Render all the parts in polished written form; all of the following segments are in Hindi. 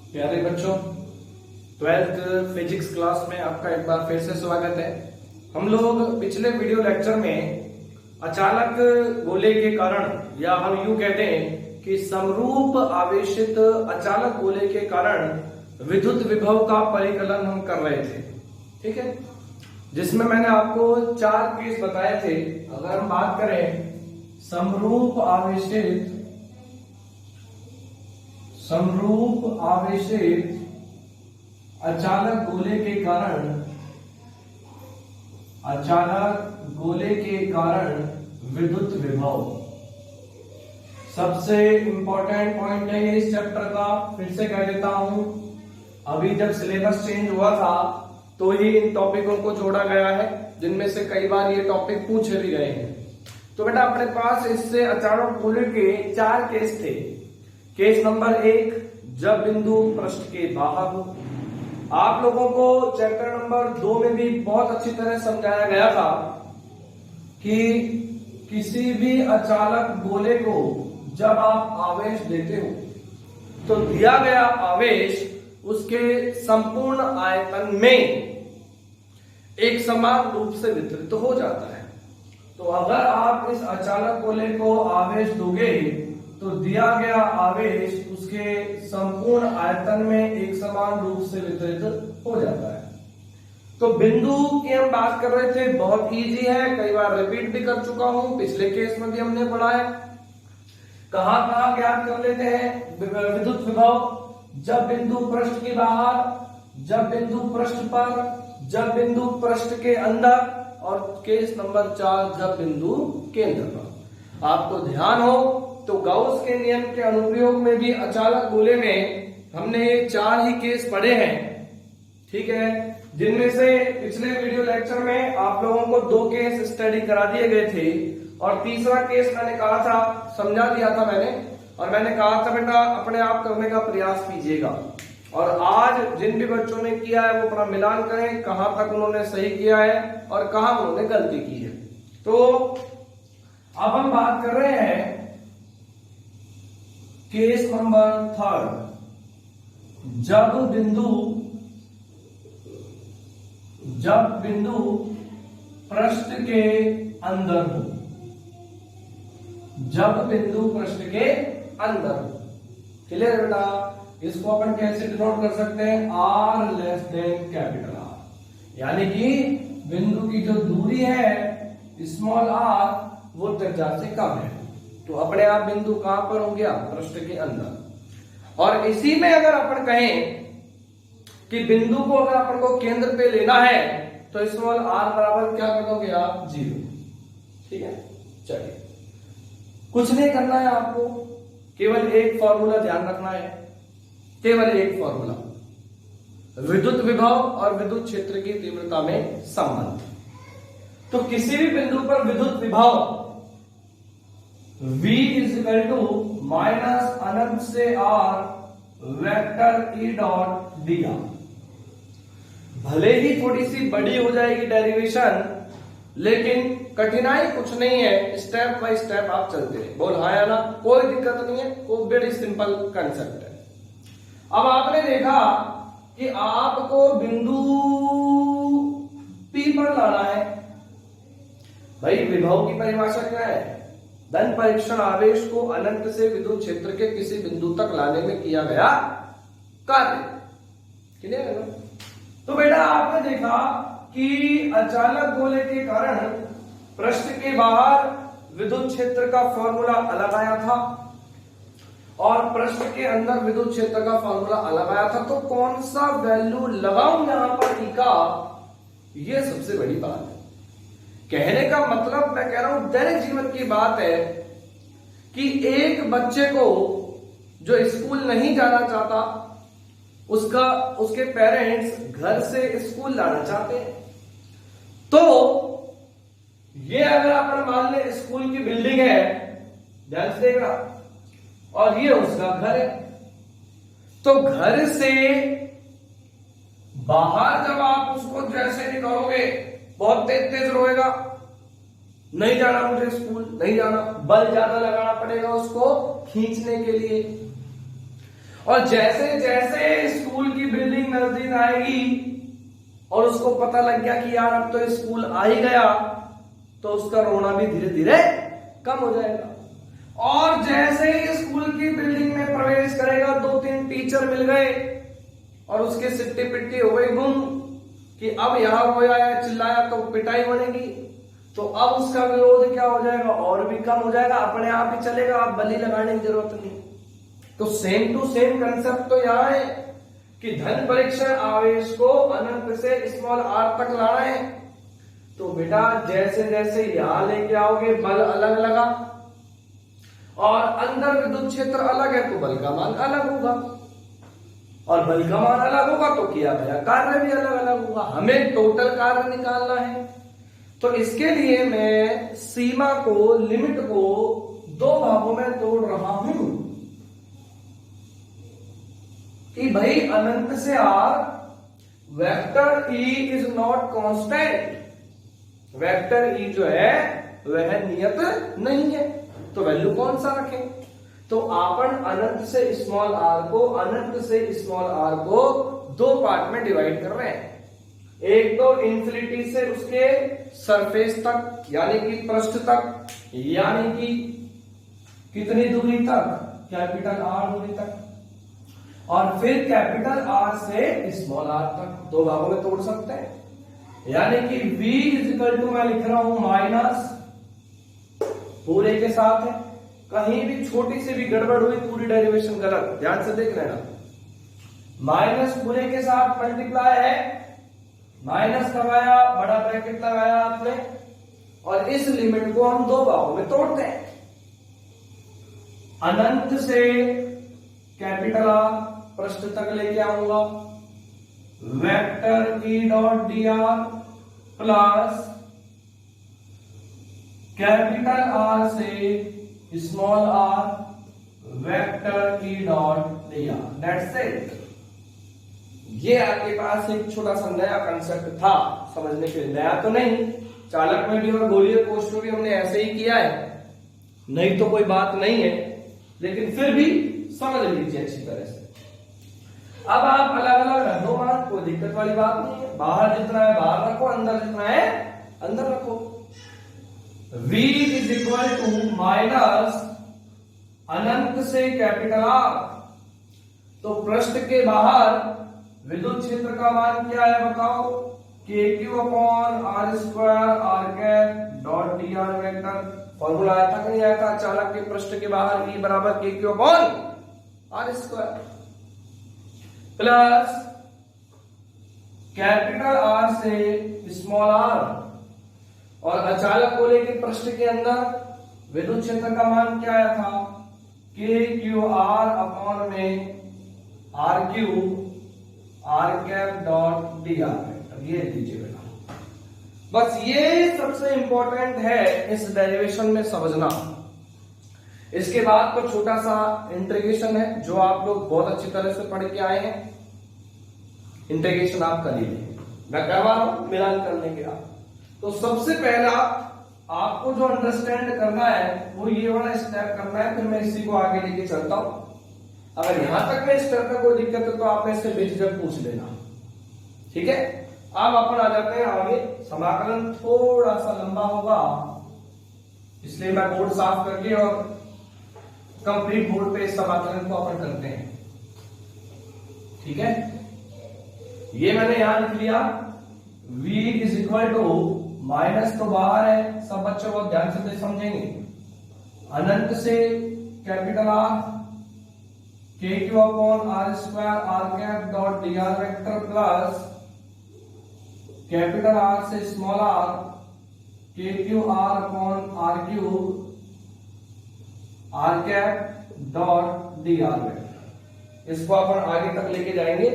प्यारे बच्चों, 12th फिजिक्स क्लास में आपका एक बार फिर से स्वागत है। हम लोग पिछले वीडियो लेक्चर में अचानक गोले के कारण, या हम यूं कहते हैं कि समरूप आवेशित अचानक गोले के कारण विद्युत विभव का परिकलन हम कर रहे थे। ठीक है, जिसमें मैंने आपको 4 केस बताए थे। अगर हम बात करें समरूप आवेशित अचानक गोले के कारण विद्युत विभव, सबसे इंपॉर्टेंट पॉइंट है इस चैप्टर का। फिर से कह देता हूं, अभी जब सिलेबस चेंज हुआ था तो ही इन टॉपिकों को जोड़ा गया है, जिनमें से कई बार ये टॉपिक पूछे भी गए हैं। तो बेटा अपने पास इससे अचानक गोले के 4 केस थे। केस नंबर 1, जब बिंदु पृष्ठ के बाहर हो। आप लोगों को चैप्टर नंबर 2 में भी बहुत अच्छी तरह समझाया गया था कि किसी भी अचानक गोले को जब आप आवेश देते हो तो दिया गया आवेश उसके संपूर्ण आयतन में एक समान रूप से वितरित हो जाता है। तो अगर आप इस अचानक गोले को आवेश दोगे तो दिया गया आवेश उसके संपूर्ण आयतन में एक समान रूप से वितरित हो जाता है। तो बिंदु की हम बात कर रहे थे, बहुत इजी है, कई बार रिपीट भी कर चुका हूं, पिछले केस में भी हमने पढ़ा है। कहां कहां ज्ञात कर लेते हैं विद्युत विभव? जब बिंदु पृष्ठ के बाहर, जब बिंदु पृष्ठ पर, जब बिंदु पृष्ठ के अंदर, और केस नंबर 4 जब बिंदु केंद्र पर। आपको ध्यान हो तो गाउस के नियम के अनुप्रयोग में भी अचानक गोले में हमने ये 4 ही केस पढ़े हैं। ठीक है, जिनमें से पिछले वीडियो लेक्चर में आप लोगों को 2 केस स्टडी करा दिए गए थे, और तीसरा केस मैंने कहा था, समझा दिया था मैंने, और मैंने कहा था बेटा अपने आप करने का प्रयास कीजिएगा। और आज जिन भी बच्चों ने किया है वो अपना मिलान करें, कहां तक उन्होंने सही किया है और कहां उन्होंने गलती की है। तो अब हम बात कर रहे हैं केस नंबर 3, जब बिंदु पृष्ठ के अंदर हो। जब बिंदु पृष्ठ के अंदर हो। क्लियर है बेटा? इसको अपन कैसे डिनोट कर सकते हैं? R less than capital R, यानी कि बिंदु की जो दूरी है स्मॉल r वो त्रिज्या से कम है। तो अपने आप बिंदु कहां पर हो गया? पृष्ठ के अंदर। और इसी में अगर अपन कहें कि बिंदु को अगर अपन को केंद्र पे लेना है तो स्मॉल r बराबर क्या कर दोगे आप? 0। ठीक है, चलिए कुछ नहीं करना है आपको, केवल एक फॉर्मूला ध्यान रखना है, केवल एक फॉर्मूला, विद्युत विभव और विद्युत क्षेत्र की तीव्रता में संबंध। तो किसी भी बिंदु पर विद्युत विभव V इक्वल टू माइनस अनंत से R वेक्टर E डॉट दिया। भले ही थोड़ी सी बड़ी हो जाएगी डेरिवेशन, लेकिन कठिनाई कुछ नहीं है, स्टेप बाय स्टेप आप चलते हैं। बोल हाँ या ना? कोई दिक्कत नहीं है, वो बड़ी सिंपल कंसेप्ट है। अब आपने देखा कि आपको बिंदु P पर लाना है। भाई विभव की परिभाषा क्या है? धन परीक्षण आवेश को अनंत से विद्युत क्षेत्र के किसी बिंदु तक लाने में किया गया कार्य। क्लियर है ना? तो बेटा आपने देखा कि अचानक गोले के कारण पृष्ठ के बाहर विद्युत क्षेत्र का फॉर्मूला अलग आया था, और पृष्ठ के अंदर विद्युत क्षेत्र का फॉर्मूला अलग आया था। तो कौन सा वैल्यू लगाऊं यहां पर E का, ये सबसे बड़ी बात है। कहने का मतलब मैं कह रहा हूं दैनिक जीवन की बात है कि एक बच्चे को जो स्कूल नहीं जाना चाहता, उसके पेरेंट्स घर से स्कूल लाना चाहते हैं। तो ये अगर अपन मान ले स्कूल की बिल्डिंग है, ध्यान से देखना, और ये उसका घर है, तो घर से बाहर जब आप उसको जैसे निकालोगे बहुत तेज तेज रोएगा, नहीं जाना मुझे स्कूल, नहीं जाना, बल ज्यादा लगाना पड़ेगा उसको खींचने के लिए। और जैसे जैसे स्कूल की बिल्डिंग नजदीक आएगी और उसको पता लग गया कि यार अब तो स्कूल आ ही गया, तो उसका रोना भी धीरे धीरे कम हो जाएगा। और जैसे ही स्कूल की बिल्डिंग में प्रवेश करेगा, 2-3 टीचर मिल गए और उसके सिट्टी पिट्टी हो गई गुम कि अब यहां रोया या चिल्लाया तो पिटाई बनेगी, तो अब उसका विरोध क्या हो जाएगा, और भी कम हो जाएगा, अपने आप ही चलेगा, आप बलि लगाने की जरूरत नहीं। तो सेम टू सेम कंसेप्ट तो यहां है कि धन परीक्षण आवेश को अनंत से स्मॉल आर तक लाना है। तो बेटा जैसे जैसे यहां लेके आओगे बल अलग लगा और अंदर विद्युत क्षेत्र अलग है, तो बल का मान अलग होगा, और बल का मान अलग होगा तो किया गया कार्य भी अलग अलग होगा। हमें टोटल कार्य निकालना है। तो इसके लिए मैं सीमा को, लिमिट को 2 भागों में तोड़ रहा हूं कि भाई अनंत से R vector E is not constant, vector E जो है वह नियत नहीं है, तो वैल्यू कौन सा रखें। तो अपन अनंत से स्मॉल आर को, अनंत से स्मॉल आर को 2 पार्ट में डिवाइड कर रहे हैं। एक तो इंफिनिटी से उसके सरफेस तक यानी कि पृष्ठ तक, यानी कि कितनी दूरी तक, कैपिटल आर दूरी तक, और फिर कैपिटल आर से स्मॉल आर तक 2 भागों में तोड़ सकते हैं। यानी कि v इजिकल टू मैं लिख रहा हूं माइनस, पूरे के साथ है, कहीं भी छोटी सी भी गड़बड़ हुई पूरी डेरिवेशन गलत, ध्यान से देख लेना। माइनस पूरे के साथ मल्टीप्लाई है, माइनस लगाया, बड़ा ब्रैकेट लगाया आपने, और इस लिमिट को हम 2 भागों में तोड़ते हैं। अनंत से कैपिटल आर पृष्ठ तक लेके आऊंगा, vector E dot D R plus capital R से small R vector E dot D R, that's it. ये आपके पास एक छोटा सा नया कंसेप्ट था समझने के लिए, नया तो नहीं, चालक में भी और गोलीय कोष्ठ में भी हमने ऐसे ही किया है, नहीं तो कोई बात नहीं है, लेकिन फिर भी समझ लीजिए अच्छी तरह से। अब आप अलग अलग रख दो मान, कोई दिक्कत वाली बात नहीं है, बाहर जितना है बाहर रखो, अंदर जितना है अंदर रखो। v is equal to minus अनंत से कैपिटल आर, तो पृष्ठ के बाहर विद्युत क्षेत्र का मान क्या है बताओ, K Q upon R square R cap dot D R vector. Formula आया था कि नहीं आया था, चालक के पृष्ठ के बाहर E बराबर K Q upon R square plus capital R से स्मॉल आर, और अचालक गोले के पृष्ठ के अंदर विद्युत क्षेत्र का मान क्या आया था, के क्यू आर अपॉन में R Q R cap dot D R vector. ये लीजिए बेटा, बस ये सबसे इंपॉर्टेंट है इस डेरिवेशन में समझना। इसके बाद तो छोटा सा इंटीग्रेशन है जो आप लोग बहुत अच्छी तरह से पढ़ के आए हैं, इंटीग्रेशन आप कर लीजिए, मैं करवा रहा हूं मिलान करने के बाद। तो सबसे पहला आपको जो अंडरस्टैंड करना है वो ये वाला स्टेप करना है, फिर मैं इसी को आगे लेके चलता हूं। अगर यहां तक में स्टेप में कोई दिक्कत है तो आप इससे बेझिझक पूछ लेना, ठीक है। अब अपन आ जाते हैं आगे, समाकलन थोड़ा सा लंबा होगा इसलिए मैं बोर्ड साफ करके और कंप्लीट बोर्ड पे इस समाकलन को अपन करते हैं, ठीक है। ये मैंने यहां लिख लिया, v is equal to minus तो बाहर है, सब बच्चों बहुत ध्यान से समझेंगे, अनंत से capital R K Q upon R square R cap dot D R vector plus capital R से small R K Q R upon R Q R cap dot D R vector. इसको अपन आगे तक लेके जाएंगे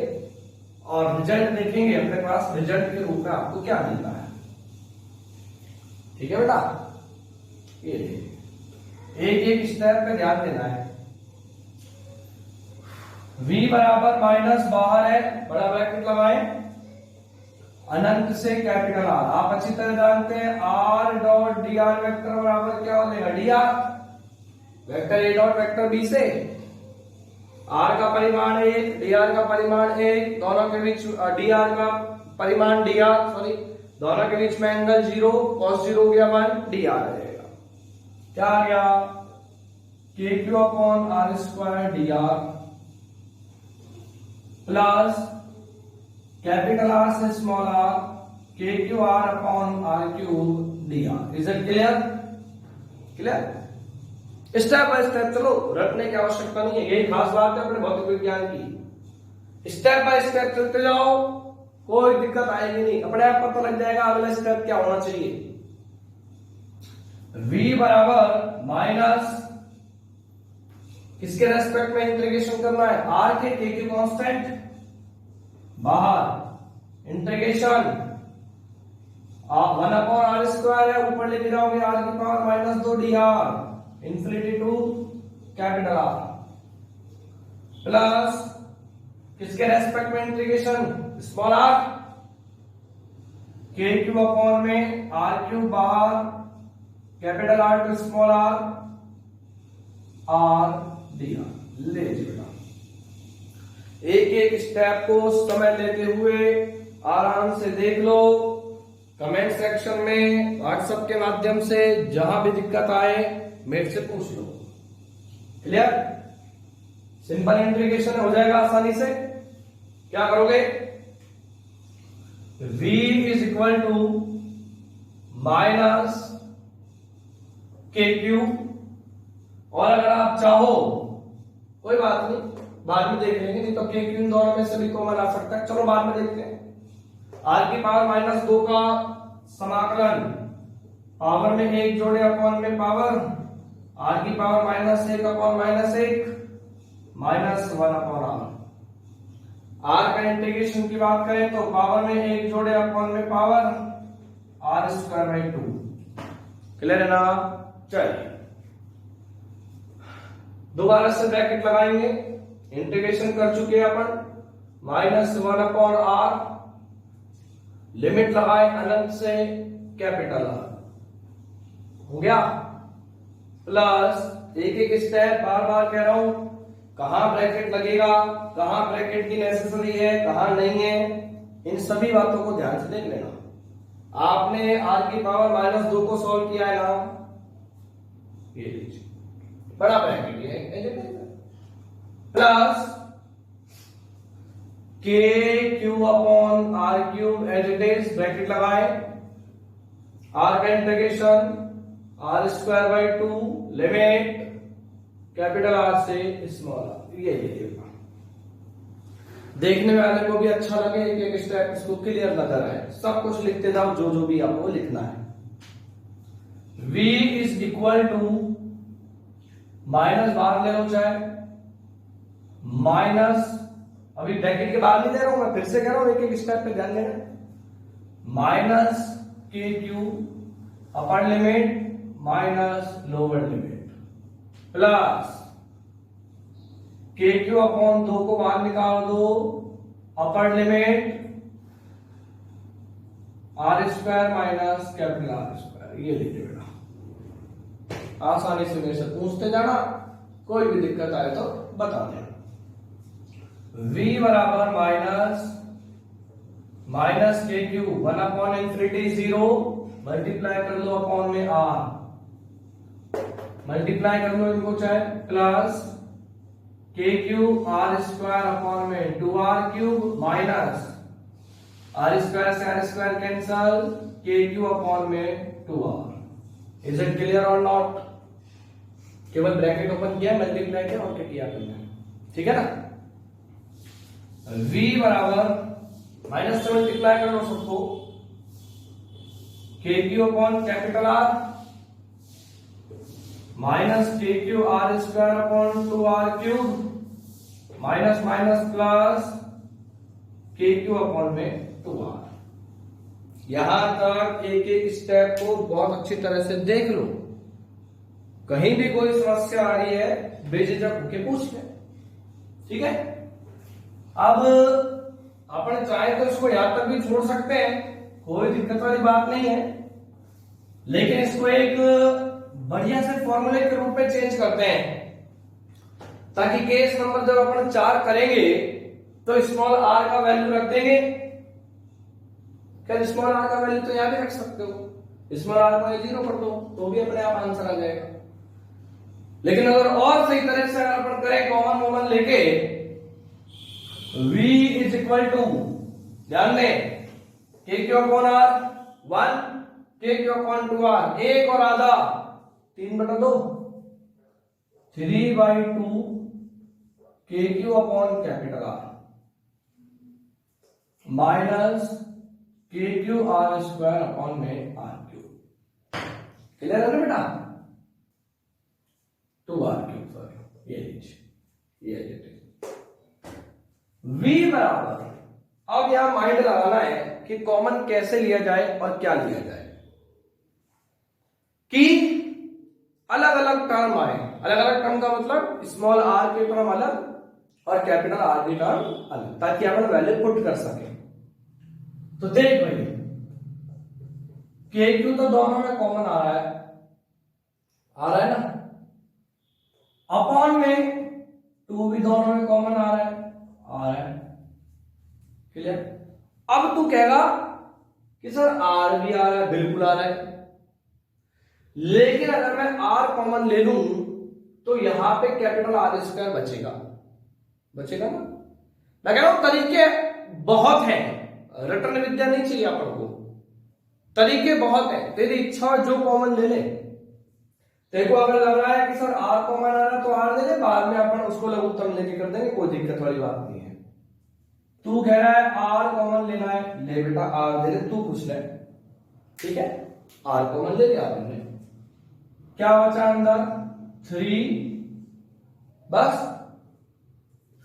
और रिजल्ट देखेंगे अपने पास, रिजल्ट के रूप में आपको क्या मिलता है, ठीक है बेटा। ये एक एक स्टेप पे ध्यान देना है। v बराबर माइनस बाहर है, बड़ा ब्रैकेट लगाएं, अनंत से कैपिटल आर, आप अच्छी तरह जानते हैं r dot D R vector बराबर क्या हो जाएगा, D R vector A dot vector B से, आर का परिमाण 1, dr का परिमाण 1, दोनों के बीच dr का परिमाण दोनों के बीच में एंगल 0, cos 0 हो गया 1, dr आ जाएगा। क्या आ गया? KQ upon R square dr plus capital R से small R KQR upon R cube dr। Is it clear? Step by step चलो, रटने की आवश्यकता नहीं है, यही खास बात है अपने भौतिक विज्ञान की। स्टेप बाय स्टेप चलते जाओ, कोई दिक्कत आएगी नहीं, अपने आप पता लग जाएगा अगला स्टेप क्या होना चाहिए। v बराबर माइनस किसके रेस्पेक्ट में इंटीग्रेशन करना है? r के KQ कांस्टेंट बाहर, इंटीग्रेशन 1 अपॉन आर स्क्वायर है, ऊपर लेके जाओगे r की power minus 2 dr infinity to capital R plus किसके रेस्पेक्ट में integration? Small R, K cube upon में आर क्यूब बाहर, capital R to small R dr। ले बेटा, एक एक स्टेप को समय लेते हुए आराम से देख लो। कमेंट सेक्शन में व्हाट्सएप के माध्यम से जहां भी दिक्कत आए मेरे से पूछ लो। क्लियर? सिंपल इंटीग्रेशन हो जाएगा आसानी से। क्या करोगे? v is equal to minus K cube, और अगर आप चाहो कोई बात नहीं, बाद में देख लेंगे, नहीं तो के क्यूब दोनों में से भी कॉमन आ सकता है, चलो बाद में देखते हैं। आर की पावर माइनस 2 का समाकलन पावर में 1 जोड़े अपॉन में पावर, आर की power minus 1 upon minus 1 minus 1 upon R. R का इंटीग्रेशन की बात करें तो पावर में 1 जोड़े अपॉन में power R square by 2। Clear है ना? चलिए दोबारा से ब्रैकेट लगाएंगे, इंटीग्रेशन कर चुके हैं अपन, माइनस 1 अपॉन आर, लिमिट लगाए अनंत से कैपिटल आर, हो गया, प्लस एक एक स्टेप बार बार कह रहा हूं, कहां ब्रैकेट लगेगा, कहां ब्रैकेट की नेसेसरी है, कहां नहीं है, इन सभी बातों को ध्यान से देख लेना। आपने आर की पावर माइनस 2 को सॉल्व किया है ना, ये लीजिए बड़ा ब्रैकेट है, plus K Q upon R cube as it is, bracket लगाए, आर का integration R square by 2, limit capital R से स्मॉल आर। ये देखने वाले को भी अच्छा लगे, एक एक स्टेप इसको क्लियर नजर आए, सब कुछ लिखते जाओ जो जो भी आपको लिखना है। v is equal to minus, बाहर ले लो चाहे, माइनस, अभी ब्रैकेट के बाहर नहीं दे रहा हूं मैं, फिर से कह रहा हूं एक एक स्टेप पे ध्यान देना, minus K Q upper limit minus lower limit, plus K Q upon 2 को बाहर निकाल दो, upper limit R square minus capital R square. ये लिखिए बेटा, आसानी से मेरे से पूछते जाना, कोई भी दिक्कत आए तो बता देना। v बराबर minus K Q 1 upon infinity 0, multiply कर लो अपॉन में r, मल्टीप्लाई कर लो इनको चाहे, plus K Q R square upon में 2r cube minus R square से R square cancel, K Q upon में 2r। इज इट क्लियर और नॉट? केवल ब्रैकेट ओपन किया, मल्टीप्लाई किया और क्या किया तुमने, ठीक है ना? v बराबर माइनस से मल्टीप्लाई कर लो सबको, K Q upon capital R minus K Q R square upon 2r cube minus minus plus K Q upon में 2r। यहां तक एक एक स्टेप को बहुत अच्छी तरह से देख लो, कहीं भी कोई समस्या आ रही है बेझिझक होके पूछ ले, ठीक है? अब अपन चाहे तो इसको यहां तक भी छोड़ सकते हैं, कोई दिक्कत वाली बात नहीं है, लेकिन इसको एक बढ़िया से फॉर्मूले के रूप में चेंज करते हैं। ताकि केस नंबर जब अपन 4 करेंगे तो स्मॉल आर का वैल्यू रख देंगे। क्या स्मॉल आर का वैल्यू तो यहां भी रख सकते हो, स्मॉल आर को 0 कर दो तो भी अपने आप आंसर आ जाएगा। लेकिन अगर और सही तरह से अगर अपन करें कॉमन लेके v इज इक्वल टू, ध्यान दें, के क्यू अपॉन आर 1, के क्यू अपॉन 2r 1 और आधा 3/2, 3/2 के Q upon capital R minus K Q R square upon में आर क्यू। क्लियर है ना बेटा? 2r क्यूब, सॉरी, ये लीजिए, ये v बराबर, अब यहां माइंड लगाना है कि कॉमन कैसे लिया जाए और क्या लिया जाए कि अलग अलग टर्म आए। अलग अलग टर्म का मतलब स्मॉल आर की टर्म अलग और कैपिटल आर की टर्म अलग, ताकि अपन वैल्यू पुट कर सके। तो देख भाई, के क्यू तो दोनों में कॉमन आ रहा है ना, अपॉन में 2 भी दोनों में कॉमन आ रहा है। क्लियर? अब तू कहेगा कि सर आर भी आ रहा है, बिल्कुल आ रहा है, लेकिन अगर मैं आर कॉमन ले लूं तो यहां पे कैपिटल आर स्क्वायर बचेगा ना। मैं कह रहा हूं तरीके बहुत हैं, रटन विद्या नहीं चाहिए अपन को, तरीके बहुत हैं, तेरी इच्छा जो कॉमन ले ले। देखो अगर लग रहा है कि सर आर कॉमन आ रहा है तो आर दे दे, बाद में अपन उसको लघुत्तम लेके कर देंगे, कोई दिक्कत वाली बात नहीं है। तू कह रहा है आर कॉमन लेना है, ले बेटा आर दे दे, तू पूछ ले, ठीक है, आर कॉमन ले लिया आपने, क्या बचा अंदर 3 बस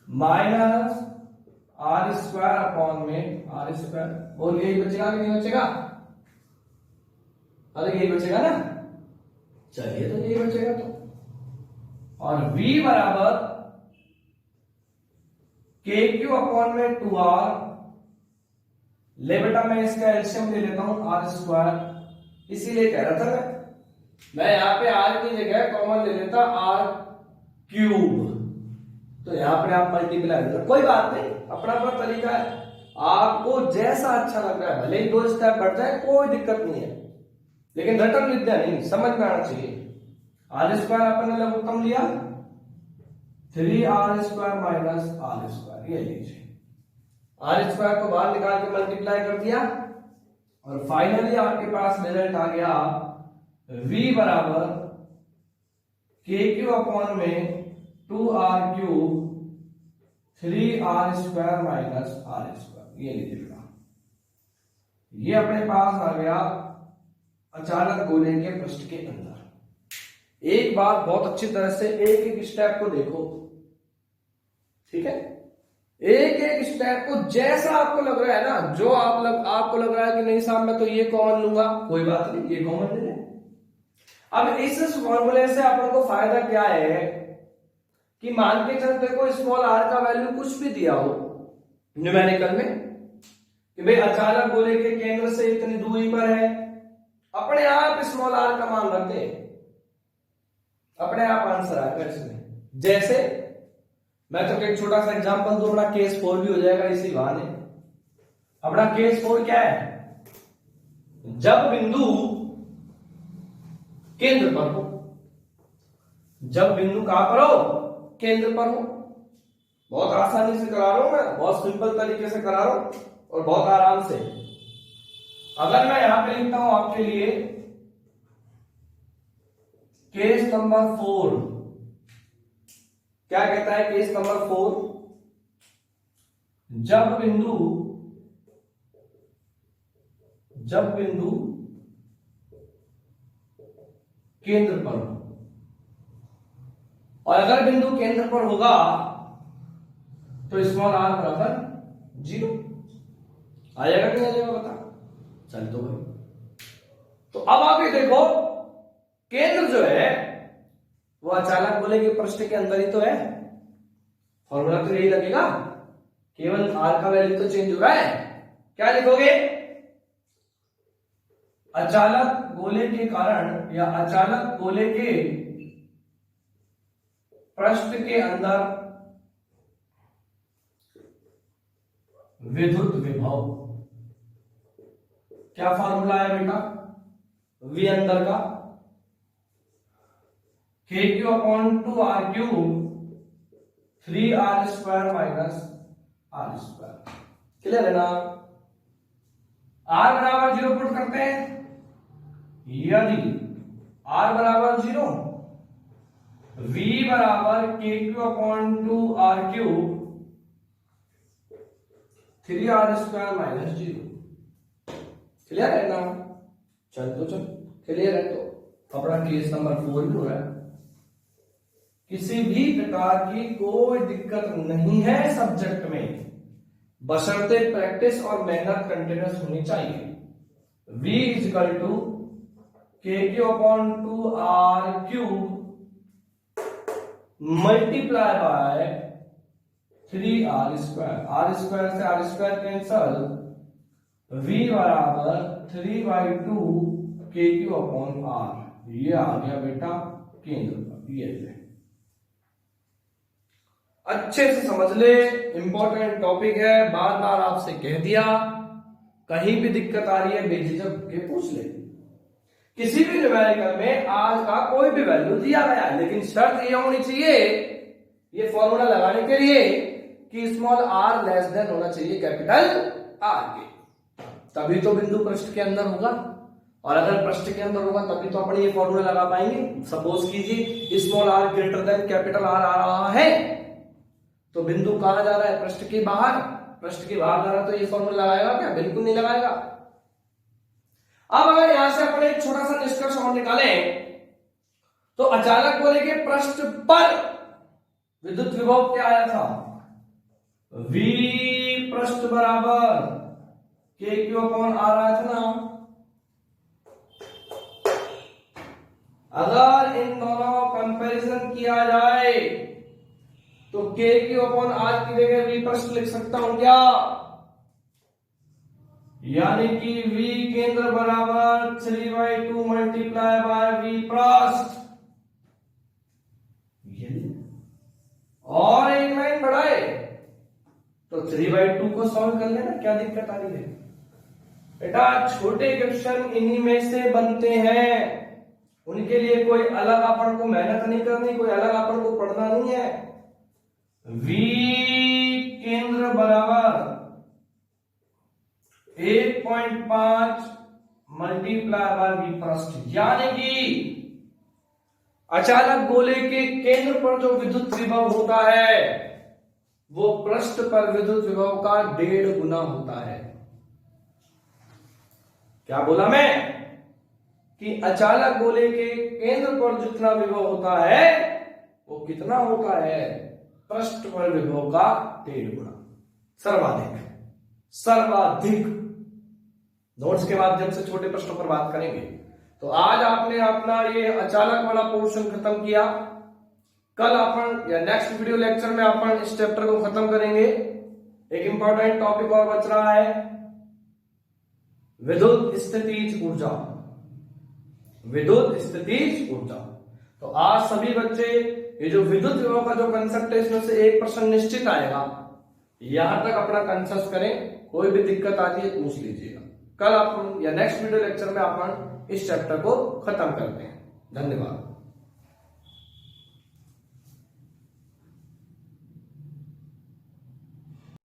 माइनस आर स्क्वायर अपॉन में आर स्क्वायर, और यही बचेगा कि नहीं बचेगा? अरे यही बचेगा ना, चलिए तो यही बचेगा। तो और v बराबर के क्यू अपॉन में 2r, ले बेटा मैं इसका एलसीएम ले लेता हूं आर स्क्वायर, इसीलिए कह रहा था मैं यहां पे r की जगह कॉमन ले लेता r क्यूब, तो यहां पे आप मल्टीप्लाई कर, कोई बात नहीं, अपना अपना तरीका है, आपको जैसा अच्छा लग रहा है, भले ही 2 स्टेप बढ़ जाए कोई दिक्कत नहीं है, लेकिन रटन विद्या नहीं, समझ में आना चाहिए। आर स्क्वायर अपन ने लघुत्तम लिया, 3r square minus R square, ये लीजिए, आर स्क्वायर को बाहर निकाल के मल्टीप्लाई कर दिया, और फाइनली आपके पास रिजल्ट आ गया v बराबर के क्यू अपॉन में 2r cube 3r square minus R square, ये लीजिएगा, ये अपने पास आ गया अचालक गोले के पृष्ठ के अंदर। एक बार बहुत अच्छी तरह से एक एक स्टेप को देखो, ठीक है, एक एक स्टेप को जैसा आपको लग रहा है ना, जो आपको लग रहा है कि नहीं साहब मैं तो ये कॉमन लूंगा, कोई बात नहीं, ये कॉमन ले लें। अब इस फॉर्मूले से अपन को फायदा क्या है कि मान के चलते को स्मॉल आर का वैल्यू कुछ भी दिया हो न्यूमेरिकल में कि भाई अचालक गोले के केंद्र से इतनी दूरी पर है, अपने आप स्मॉल आर का मान रख दे, अपने आप आंसर आएगा इसमें। जैसे मैं तो एक छोटा सा एग्जांपल दूं, अपना केस 4 भी हो जाएगा इसी बहाने। अपना केस 4 क्या है? जब बिंदु केंद्र पर हो, जब बिंदु कहां पर हो? केंद्र पर हो। बहुत आसानी से करा रहा हूं मैं, बहुत सिंपल तरीके से करा रहा हूं और बहुत आराम से। अगर मैं यहां पे लिखता हूं आपके लिए केस नंबर 4, क्या कहता है केस नंबर 4? जब बिंदु केंद्र पर हो, और अगर बिंदु केंद्र पर होगा तो स्मॉल आर बराबर 0 आ जाएगा कि नहीं आ जाएगा बता? चल तो भाई, तो अब आप ये देखो केंद्र जो है वो अचालक गोले के पृष्ठ के अंदर ही तो है, फॉर्मूला तो यही लगेगा, केवल आर का वैल्यू तो चेंज हो रहा है। क्या लिखोगे? अचालक गोले के कारण या अचालक गोले के पृष्ठ के अंदर विद्युत विभव, क्या फार्मूला है बेटा, V अंदर का KQ/2R³ 3R² minus R²। Clear है ना। R बराबर 0 पुट करते हैं, यदि R बराबर 0, V बराबर KQ/2R³ 3R² माइनस 0। क्लियर है ना। चल तो चल, क्लियर है तो अपना केस नंबर 4 भी हो रहा है। किसी भी प्रकार की कोई दिक्कत नहीं है सब्जेक्ट में, बशर्ते प्रैक्टिस और मेहनत कंटिन्यूस होनी चाहिए। V equal to KQ/2R³ multiply by 3R²। R² से R² कैंसल, V बराबर 3/2 KQ/R। ये आ गया बेटा केंद्र पर। ये अच्छे से समझ ले, इंपॉर्टेंट टॉपिक है, बार बार आपसे कह दिया, कहीं भी दिक्कत आ रही है बेझिझक के पूछ ले। किसी भी न्यूमेरिकल में आज का कोई भी वैल्यू दिया गया है, लेकिन शर्त ये होनी चाहिए ये फॉर्मूला लगाने के लिए कि स्मॉल r लेस देन होना चाहिए कैपिटल R के, तभी तो बिंदु पृष्ठ के अंदर होगा। और अगर पृष्ठ के अंदर होगा तभी तो अपन ये फॉर्मूला लगा पाएंगे। सपोज कीजिए small r greater than capital R आ रहा है, तो बिंदु कहां जा रहा है, पृष्ठ के बाहर। पृष्ठ के बाहर जा रहा है तो ये फॉर्मूला लगाएगा क्या, बिल्कुल नहीं लगाएगा। अब अगर यहां से अपन एक छोटा सा निष्कर्ष और निकालें तो अचानक बोले कि पृष्ठ पर विद्युत विभव क्या आया था, V पृष्ठ बराबर KQ/R आया था ना। अगर इन दोनों कंपैरिजन किया जाए तो KQ/R की जगह V पृष्ठ लिख सकता हूं क्या, यानी कि V केंद्र बराबर 3/2 मल्टीप्लाई बाय V पृष्ठ। और एक लाइन बढ़ाए तो 3/2 को सॉल्व कर लेना, क्या दिक्कत आ रही है बेटा। छोटे क्वेश्चन इन्हीं में से बनते हैं, उनके लिए कोई अलग अपन को मेहनत नहीं करनी, कोई अलग अपन को पढ़ना नहीं है। V केंद्र बराबर 1.5 मल्टीप्लाई बाय V पृष्ठ, यानी कि अचानक गोले के केंद्र पर जो विद्युत विभव होता है वो पृष्ठ पर विद्युत विभव का 1.5 गुना होता है। क्या बोला मैं कि अचानक गोले के केंद्र पर जितना विभव होता है वो कितना होता है, पृष्ठ पर विभव का 1.5 गुना। सर्वाधिक, सर्वाधिक। नोट्स के माध्यम से छोटे प्रश्नों पर बात करेंगे। तो आज आपने अपना ये अचानक वाला पोर्शन खत्म किया। कल अपन या नेक्स्ट वीडियो लेक्चर में अपन इस चैप्टर को खत्म करेंगे। एक इंपॉर्टेंट टॉपिक और बच रहा है, विद्युत स्थितिज ऊर्जा। विद्युत स्थितिज ऊर्जा। तो आज सभी बच्चे ये जो विद्युत विभव का जो कंसेप्ट है इसमें से एक प्रश्न निश्चित आएगा, यहां तक अपना कंसेप्ट करें। कोई भी दिक्कत आती है पूछ लीजिएगा। कल अपन या नेक्स्ट वीडियो लेक्चर में अपन इस चैप्टर को खत्म करते हैं। धन्यवाद।